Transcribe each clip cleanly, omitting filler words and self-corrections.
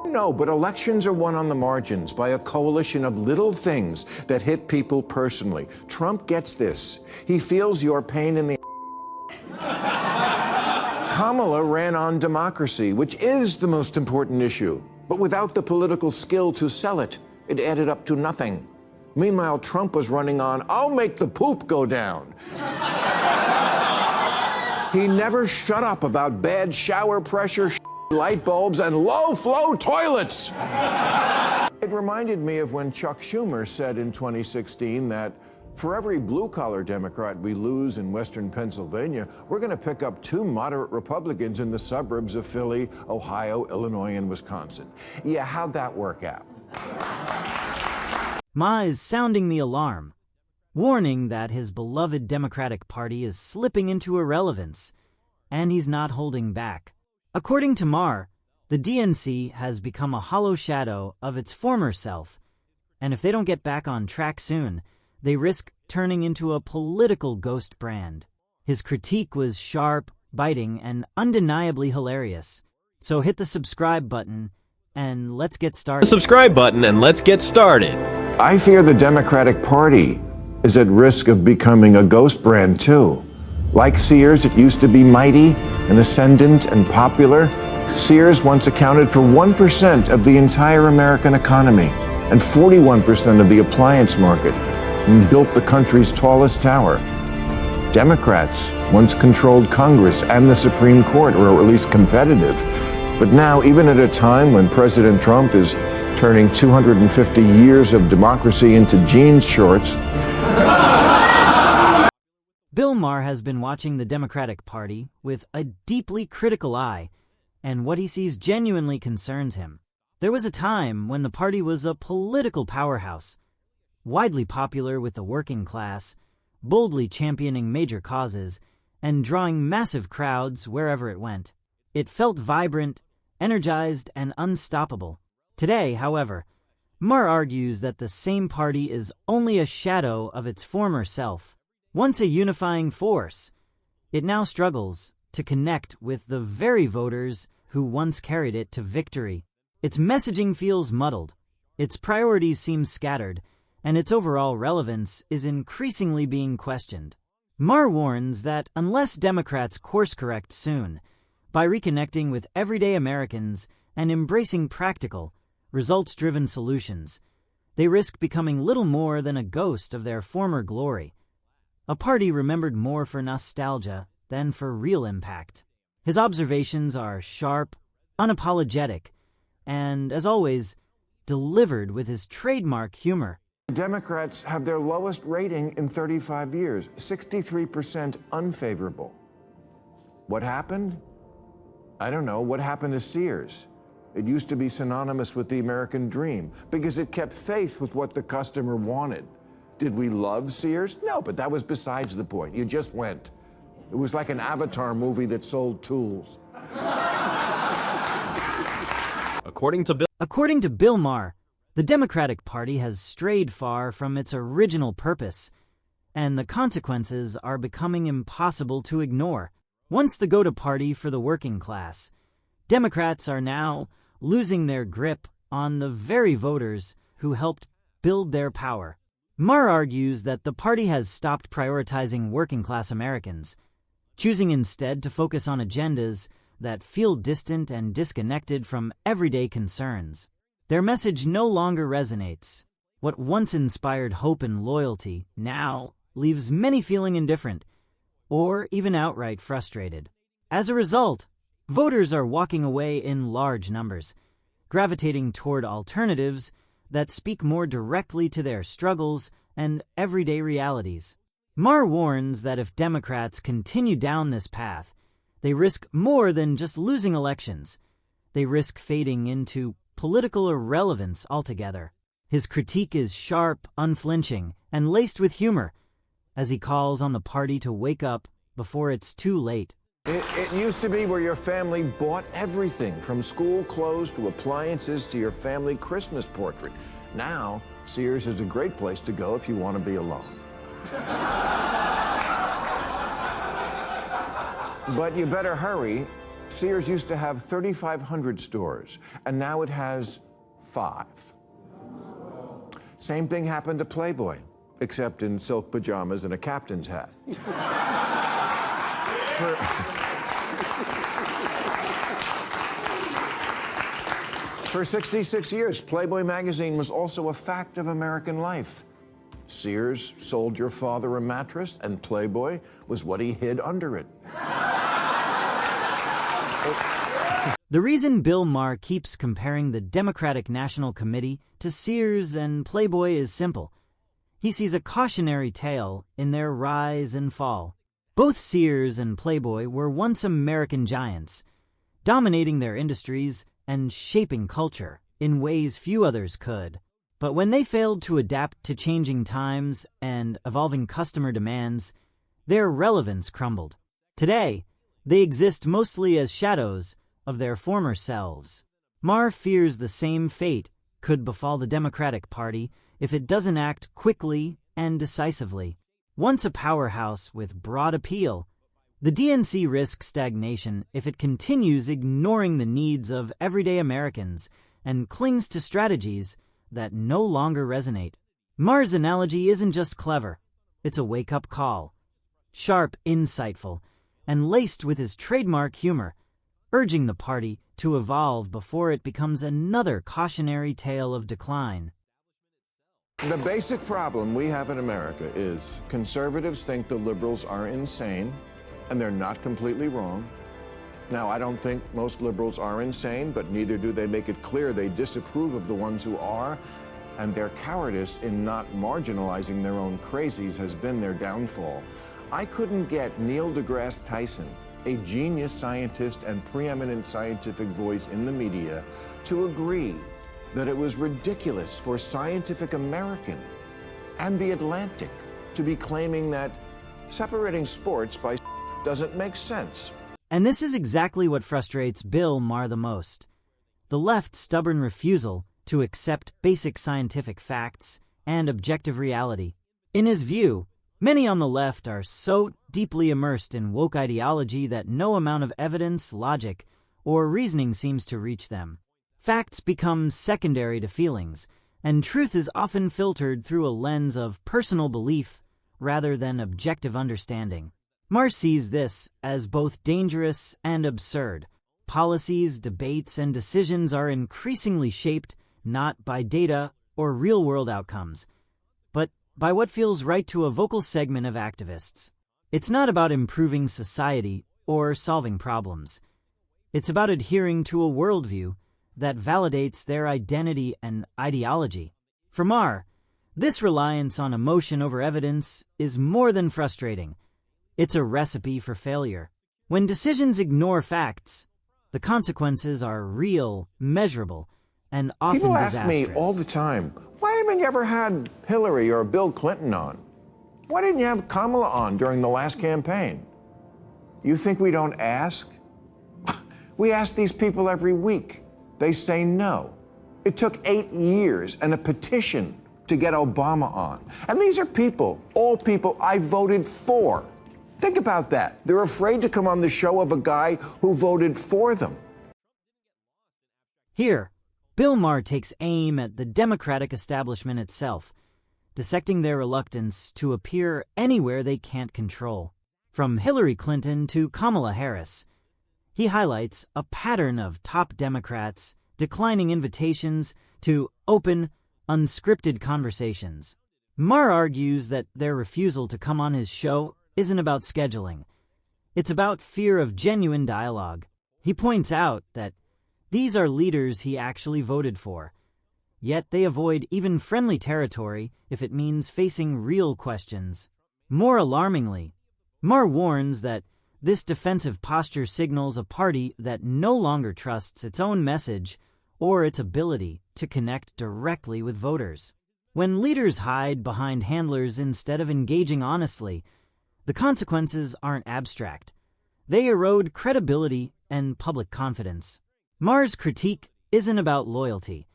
No, but elections are won on the margins by a coalition of little things that hit people personally. Trump gets this. He feels your pain in the Kamala ran on democracy, which is the most important issue. But without the political skill to sell it, it added up to nothing. Meanwhile, Trump was running on, I'll make the poop go down. He never shut up about bad shower pressure, light bulbs, and low-flow toilets. It reminded me of when Chuck Schumer said in 2016 that for every blue-collar Democrat we lose in Western Pennsylvania, we're going to pick up 2 moderate Republicans in the suburbs of Philly, Ohio, Illinois, and Wisconsin. Yeah, how'd that work out? Ma is sounding the alarm, warning that his beloved Democratic Party is slipping into irrelevance, and he's not holding back. According to Maher, the DNC has become a hollow shadow of its former self, and if they don't get back on track soon, they risk turning into a political ghost brand. His critique was sharp, biting, and undeniably hilarious. So hit the subscribe button, and let's get started. I fear the Democratic Party is at risk of becoming a ghost brand, too. Like Sears, it used to be mighty and ascendant and popular. Sears once accounted for 1% of the entire American economy and 41% of the appliance market, and built the country's tallest tower. Democrats once controlled Congress and the Supreme Court, or at least competitive. But now, even at a time when President Trump is turning 250 years of democracy into jeans shorts. Bill Maher has been watching the Democratic Party with a deeply critical eye, and what he sees genuinely concerns him. There was a time when the party was a political powerhouse, widely popular with the working class, boldly championing major causes, and drawing massive crowds wherever it went. It felt vibrant, energized, and unstoppable. Today, however, Maher argues that the same party is only a shadow of its former self. Once a unifying force, it now struggles to connect with the very voters who once carried it to victory. Its messaging feels muddled, its priorities seem scattered, and its overall relevance is increasingly being questioned. Maher warns that unless Democrats course-correct soon, by reconnecting with everyday Americans and embracing practical, results-driven solutions, they risk becoming little more than a ghost of their former glory, a party remembered more for nostalgia than for real impact. His observations are sharp, unapologetic, and, as always, delivered with his trademark humor. Democrats have their lowest rating in 35 years, 63% unfavorable. What happened? I don't know. What happened to Sears? It used to be synonymous with the American dream because it kept faith with what the customer wanted. Did we love Sears? No, but that was besides the point. You just went. It was like an Avatar movie that sold tools. According to Bill Maher, the Democratic Party has strayed far from its original purpose, and the consequences are becoming impossible to ignore. Once the go-to party for the working class, Democrats are now losing their grip on the very voters who helped build their power. Maher argues that the party has stopped prioritizing working-class Americans, choosing instead to focus on agendas that feel distant and disconnected from everyday concerns. Their message no longer resonates. What once inspired hope and loyalty now leaves many feeling indifferent or even outright frustrated. As a result, voters are walking away in large numbers, gravitating toward alternatives that speak more directly to their struggles and everyday realities. Maher warns that if Democrats continue down this path, they risk more than just losing elections. They risk fading into political irrelevance altogether. His critique is sharp, unflinching, and laced with humor, as he calls on the party to wake up before it's too late. It used to be where your family bought everything, from school clothes to appliances to your family Christmas portrait. Now, Sears is a great place to go if you want to be alone. But you better hurry, Sears used to have 3,500 stores, and now it has 5. Same thing happened to Playboy, except in silk pajamas and a captain's hat. For 66 years, Playboy magazine was also a fact of American life. Sears sold your father a mattress, and Playboy was what he hid under it. The reason Bill Maher keeps comparing the Democratic National Committee to Sears and Playboy is simple. He sees a cautionary tale in their rise and fall. Both Sears and Playboy were once American giants, dominating their industries and shaping culture in ways few others could. But when they failed to adapt to changing times and evolving customer demands, their relevance crumbled. Today, they exist mostly as shadows of their former selves. Maher fears the same fate could befall the Democratic Party if it doesn't act quickly and decisively. Once a powerhouse with broad appeal, the DNC risks stagnation if it continues ignoring the needs of everyday Americans and clings to strategies that no longer resonate. Maher's analogy isn't just clever, it's a wake-up call. Sharp, insightful, and laced with his trademark humor, urging the party to evolve before it becomes another cautionary tale of decline. The basic problem we have in America is conservatives think the liberals are insane, and they're not completely wrong. Now, I don't think most liberals are insane, but neither do they make it clear they disapprove of the ones who are, and their cowardice in not marginalizing their own crazies has been their downfall. I couldn't get Neil deGrasse Tyson, a genius scientist and preeminent scientific voice in the media, to agree that it was ridiculous for Scientific American and The Atlantic to be claiming that separating sports by doesn't make sense. And this is exactly what frustrates Bill Maher the most. The left's stubborn refusal to accept basic scientific facts and objective reality. In his view, many on the left are so deeply immersed in woke ideology that no amount of evidence, logic, or reasoning seems to reach them. Facts become secondary to feelings, and truth is often filtered through a lens of personal belief rather than objective understanding. Maher sees this as both dangerous and absurd. Policies, debates, and decisions are increasingly shaped not by data or real-world outcomes, but by what feels right to a vocal segment of activists. It's not about improving society or solving problems. It's about adhering to a worldview that validates their identity and ideology. For Maher, this reliance on emotion over evidence is more than frustrating. It's a recipe for failure. When decisions ignore facts, the consequences are real, measurable, and often People disastrous. ask me all the time, why haven't you ever had Hillary or Bill Clinton on? Why didn't you have Kamala on during the last campaign? You think we don't ask? We ask these people every week. They say no. It took 8 years and a petition to get Obama on. And these are people, all people I voted for. Think about that. They're afraid to come on the show of a guy who voted for them. Here, Bill Maher takes aim at the Democratic establishment itself, dissecting their reluctance to appear anywhere they can't control. From Hillary Clinton to Kamala Harris, he highlights a pattern of top Democrats declining invitations to open, unscripted conversations. Maher argues that their refusal to come on his show isn't about scheduling. It's about fear of genuine dialogue. He points out that these are leaders he actually voted for, yet they avoid even friendly territory if it means facing real questions. More alarmingly, Maher warns that this defensive posture signals a party that no longer trusts its own message or its ability to connect directly with voters. When leaders hide behind handlers instead of engaging honestly, the consequences aren't abstract. They erode credibility and public confidence. Maher's critique isn't about loyalty.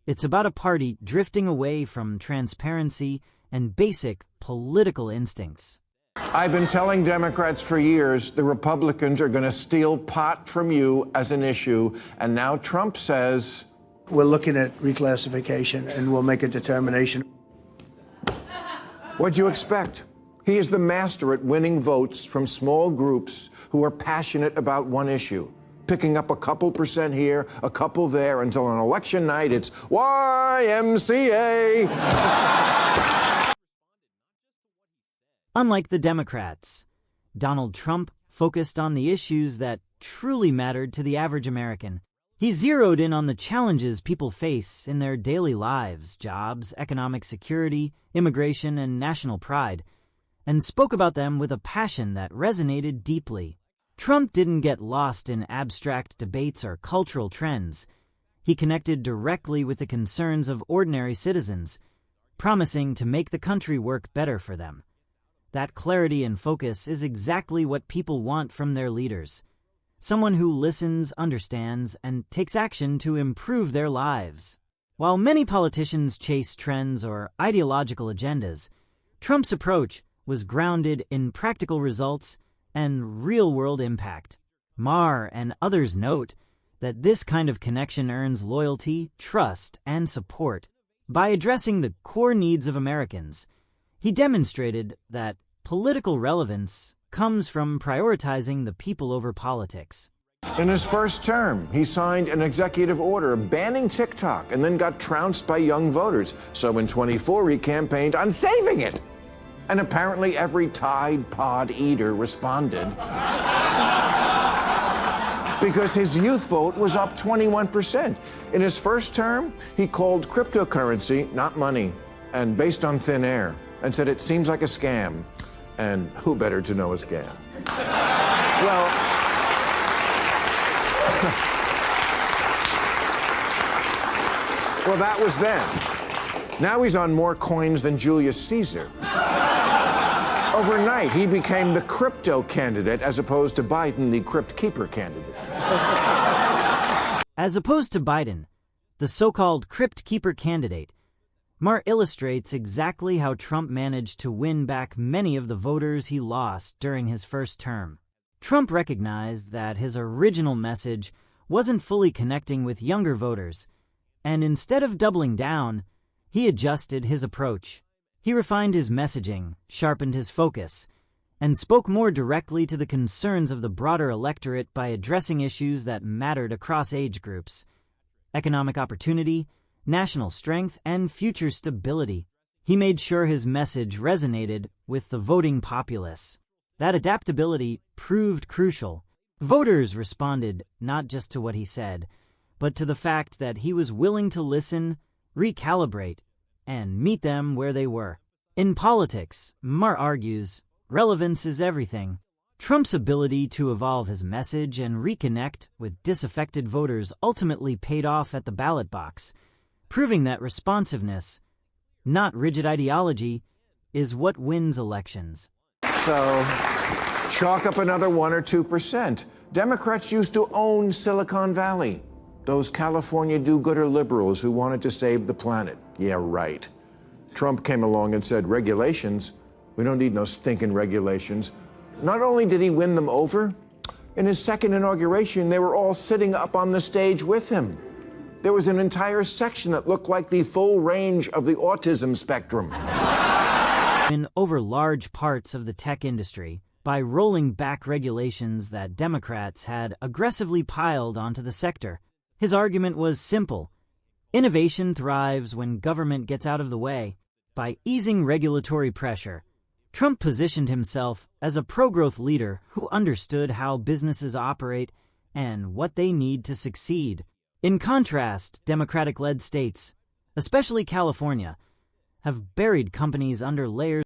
It's about a party drifting away from transparency and basic political instincts. I've been telling Democrats for years the Republicans are going to steal pot from you as an issue, and now Trump says... We're looking at reclassification, and we'll make a determination. What'd you expect? He is the master at winning votes from small groups who are passionate about one issue, picking up a couple percent here, a couple there, until on election night it's YMCA. Unlike the Democrats, Donald Trump focused on the issues that truly mattered to the average American. He zeroed in on the challenges people face in their daily lives: jobs, economic security, immigration, and national pride, and spoke about them with a passion that resonated deeply. Trump didn't get lost in abstract debates or cultural trends. He connected directly with the concerns of ordinary citizens, promising to make the country work better for them. That clarity and focus is exactly what people want from their leaders. Someone who listens, understands, and takes action to improve their lives. While many politicians chase trends or ideological agendas, Trump's approach was grounded in practical results and real-world impact. Maher and others note that this kind of connection earns loyalty, trust, and support. By addressing the core needs of Americans, he demonstrated that political relevance comes from prioritizing the people over politics. In his first term, he signed an executive order banning TikTok and then got trounced by young voters. So in 24, he campaigned on saving it. And apparently every Tide Pod eater responded because his youth vote was up 21%. In his first term, he called cryptocurrency not money and based on thin air, and said it seems like a scam. And who better to know a scam? Well, well, that was then. Now he's on more coins than Julius Caesar. Overnight, he became the crypto candidate as opposed to Biden, the crypt keeper candidate. As opposed to Biden, the so-called crypt keeper candidate, Maher illustrates exactly how Trump managed to win back many of the voters he lost during his first term. Trump recognized that his original message wasn't fully connecting with younger voters, and instead of doubling down, he adjusted his approach. He refined his messaging, sharpened his focus, and spoke more directly to the concerns of the broader electorate by addressing issues that mattered across age groups: economic opportunity, national strength, and future stability. He made sure his message resonated with the voting populace. That adaptability proved crucial. Voters responded not just to what he said, but to the fact that he was willing to listen, recalibrate, and meet them where they were. In politics, Maher argues, relevance is everything. Trump's ability to evolve his message and reconnect with disaffected voters ultimately paid off at the ballot box, proving that responsiveness, not rigid ideology, is what wins elections. So, chalk up another 1 or 2%. Democrats used to own Silicon Valley. Those California do-gooder liberals who wanted to save the planet. Yeah, right. Trump came along and said, regulations? We don't need no stinking regulations. Not only did he win them over, in his second inauguration, they were all sitting up on the stage with him. There was an entire section that looked like the full range of the autism spectrum. Over large parts of the tech industry by rolling back regulations that Democrats had aggressively piled onto the sector. His argument was simple. Innovation thrives when government gets out of the way. By easing regulatory pressure, Trump positioned himself as a pro-growth leader who understood how businesses operate and what they need to succeed. In contrast, Democratic-led states, especially California, have buried companies under layers